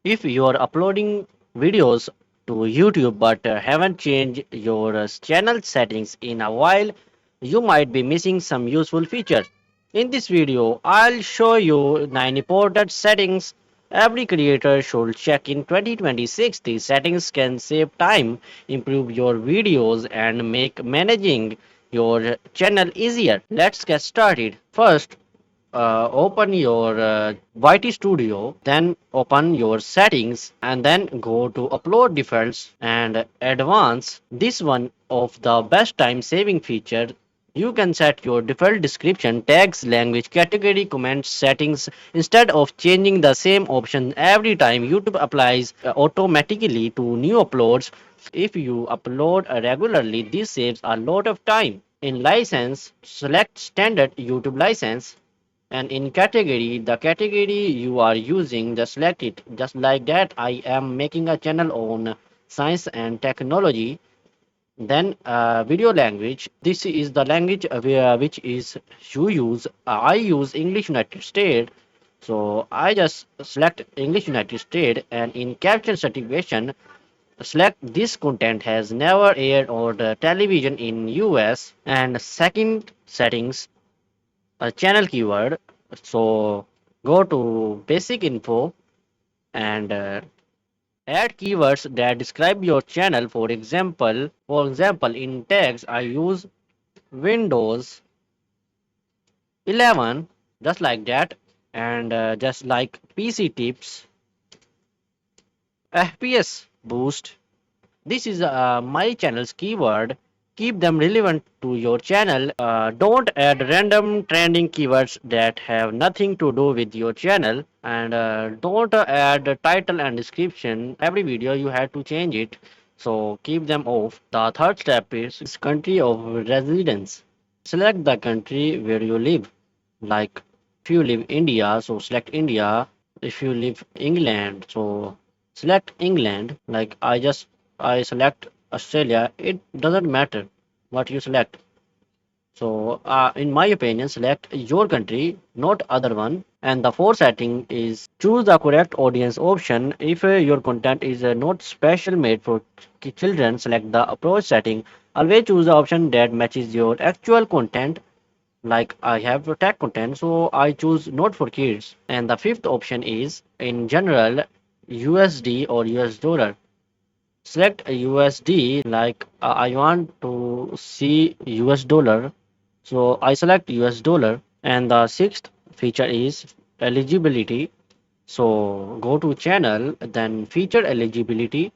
If you are uploading videos to YouTube but haven't changed your channel settings in a while, you might be missing some useful features. In this video, I'll show you 9 important settings every creator should check in 2026. These settings can save time, improve your videos, and make managing your channel easier. Let's get started. First, open your YT Studio, then open your settings, and then go to upload defaults and advanced. This one of the best time saving feature. You can set your default description, tags, language, category, comments, settings instead of changing the same option every time. YouTube applies automatically to new uploads. If you upload regularly, this saves a lot of time. In license, select standard YouTube license, and in category, the category you are using, just select it. Just like that, I am making a channel on science and technology. Then video language, this is the language which is you use. I use English United States, so I just select English United States. And in caption certification, select this content has never aired on the television in US. And second settings, a channel keyword. So go to basic info and add keywords that describe your channel. For example, in tags I use Windows 11, just like that. And just like PC tips, FPS boost. This is my channel's keyword. Keep them relevant to your channel. Don't add random trending keywords that have nothing to do with your channel. And don't add the title and description. Every video you have to change it. So keep them off. The third step is country of residence. Select the country where you live. Like if you live India, so select India. If you live England, so select England. Like I select Australia. It doesn't matter what you select. So in my opinion, select your country, not other one. And the fourth setting is choose the correct audience option. If your content is not special made for children, select the approach setting. Always choose the option that matches your actual content. Like I have tech content, so I choose not for kids. And the fifth option is in general USD or US dollar. Select a USD, like I want to see US dollar, so I select US dollar. And the sixth feature is eligibility. So go to channel, then feature eligibility,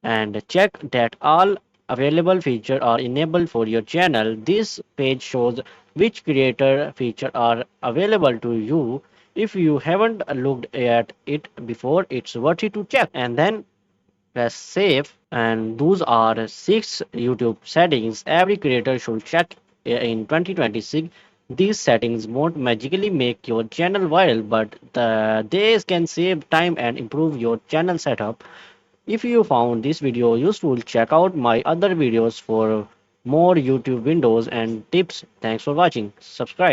and check that all available features are enabled for your channel. This page shows which creator features are available to you. If you haven't looked at it before, it's worth it to check. And then press save. And those are 6 YouTube settings every creator should check in 2026. These settings won't magically make your channel viral, but they can save time and improve your channel setup. If you found this video useful, check out my other videos for more YouTube windows and tips. Thanks for watching. Subscribe.